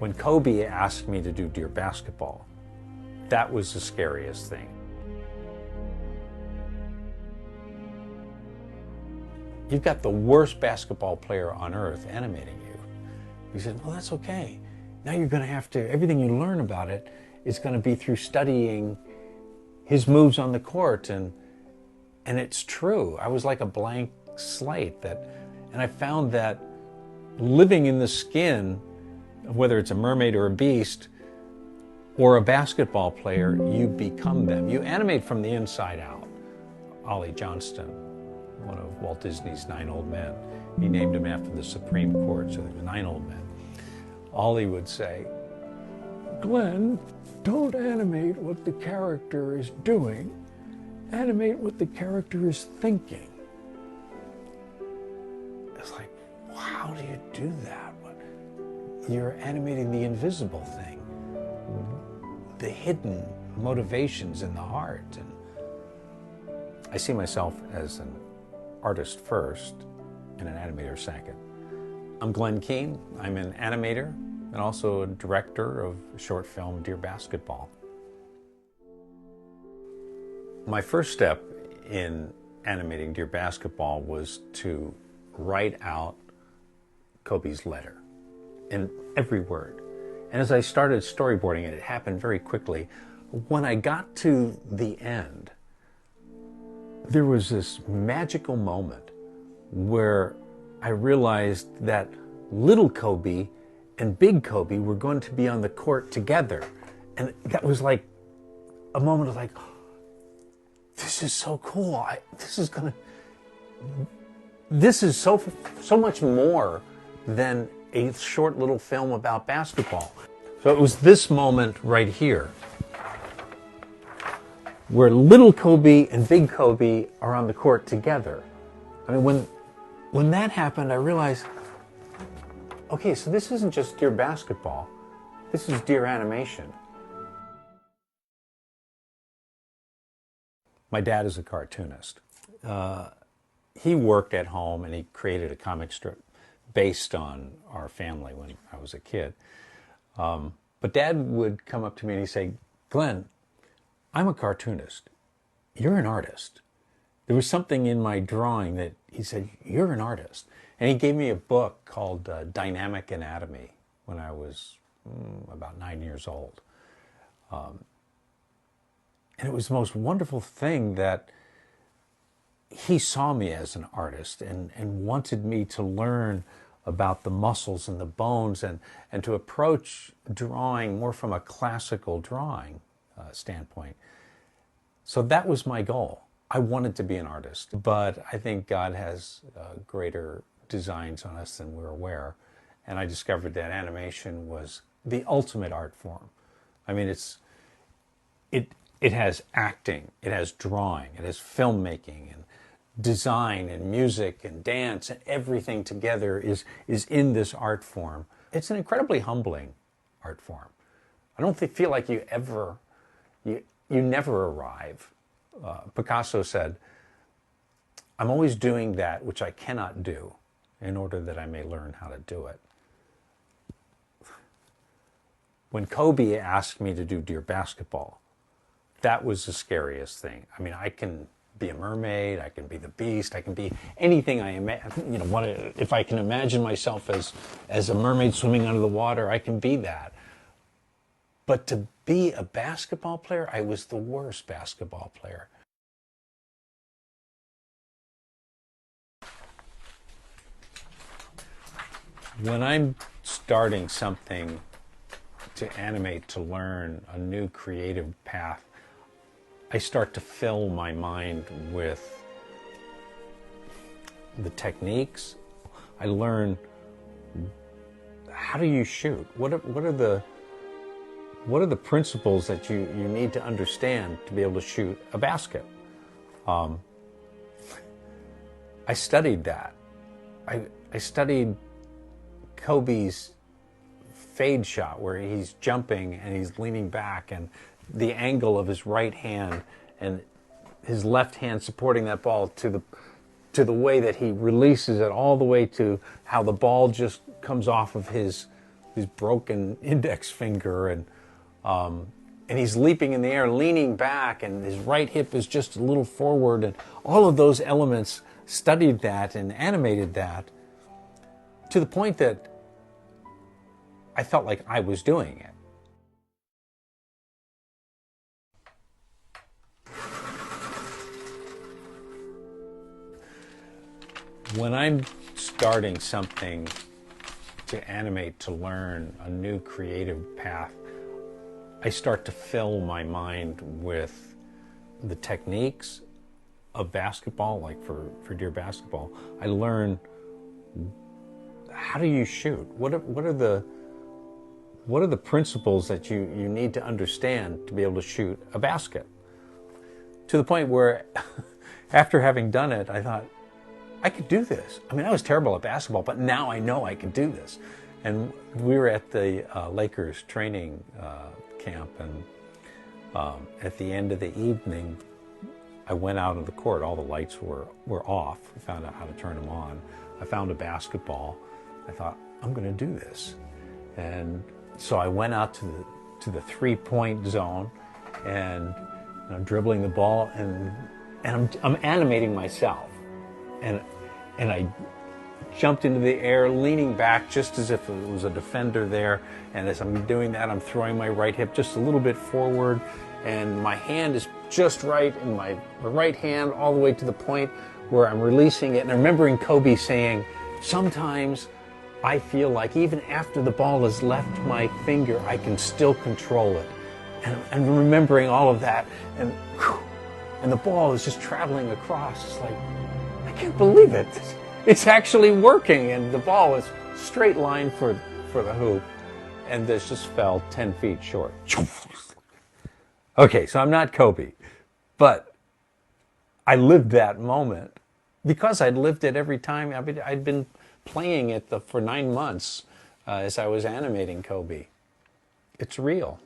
When Kobe asked me to do Deer basketball, that was the scariest thing. You've got the worst basketball player on earth animating you. He said, well, that's okay. Now you're going to have to, everything you learn about it is going to be through studying his moves on the court. And it's true. I was like a blank slate and I found that living in the skin, whether it's a mermaid or a beast or a basketball player, you become them. You animate from the inside out. Ollie Johnston, one of Walt Disney's 9 Old Men, he named him after the Supreme Court, so there were 9 old men. Ollie would say, Glenn, don't animate what the character is doing, animate what the character is thinking. It's like, how do you do that? You're animating the invisible thing, the hidden motivations in the heart. And I see myself as an artist first and an animator second. I'm Glenn Keane. I'm an animator and also a director of short film Deer Basketball. My first step in animating Deer Basketball was to write out Kobe's letter in every word. And as I started storyboarding it, it happened very quickly. When I got to the end, there was this magical moment where I realized that little Kobe and big Kobe were going to be on the court together. And that was like a moment of like, this is so cool. This is so much more than a short little film about basketball. So it was this moment right here where little Kobe and big Kobe are on the court together. I mean, when that happened, I realized, okay, so this isn't just Deer Basketball, this is Deer Animation. My dad is a cartoonist. He worked at home and he created a comic strip based on our family when I was a kid. But Dad would come up to me and he'd say, Glenn, I'm a cartoonist. You're an artist. There was something in my drawing that he said, you're an artist. And he gave me a book called Dynamic Anatomy when I was about 9 years old. And it was the most wonderful thing that he saw me as an artist and wanted me to learn about the muscles and the bones and to approach drawing more from a classical drawing standpoint. So that was my goal. I wanted to be an artist, but I think God has greater designs on us than we're aware. And I discovered that animation was the ultimate art form. I mean, it has acting, it has drawing, it has filmmaking and design and music and dance, and everything together is in this art form. It's an incredibly humbling art form. I don't feel like you never arrive. Picasso said, I'm always doing that which I cannot do in order that I may learn how to do it. When Kobe asked me to do Deer Basketball, that was the scariest thing. I mean, I can be a mermaid, I can be the beast, I can be anything I imagine. If I can imagine myself as a mermaid swimming under the water, I can be that. But to be a basketball player, I was the worst basketball player. When I'm starting something to animate, to learn a new creative path, I start to fill my mind with the techniques. I learn, how do you shoot? What are the principles that you need to understand to be able to shoot a basket? I studied that. I studied Kobe's fade shot where he's jumping and he's leaning back, and the angle of his right hand and his left hand supporting that ball to the way that he releases it, all the way to how the ball just comes off of his his broken index finger, and he's leaping in the air, leaning back, and his right hip is just a little forward, and all of those elements, studied that and animated that to the point that I felt like I was doing it. When I'm starting something to animate, to learn a new creative path, I start to fill my mind with the techniques of basketball, like for deer basketball. I learn, how do you shoot? What are the principles that you need to understand to be able to shoot a basket? To the point where after having done it, I thought, I could do this. I mean, I was terrible at basketball, but now I know I could do this. And we were at the Lakers training camp, and at the end of the evening, I went out on the court. All the lights were off. I found out how to turn them on. I found a basketball. I thought, I'm going to do this. And so I went out to the three-point zone, and dribbling the ball, and I'm animating myself. And I jumped into the air, leaning back just as if it was a defender there. And as I'm doing that, I'm throwing my right hip just a little bit forward, and my hand is just right, and my right hand all the way to the point where I'm releasing it. And I'm remembering Kobe saying, sometimes I feel like even after the ball has left my finger, I can still control it. And remembering all of that, and the ball is just traveling across. It's like, I can't believe it. It's actually working, and the ball is straight line for the hoop, and this just fell 10 feet short. Okay, so I'm not Kobe, but I lived that moment because I'd lived it every time. I'd been playing it for 9 months as I was animating Kobe. It's real.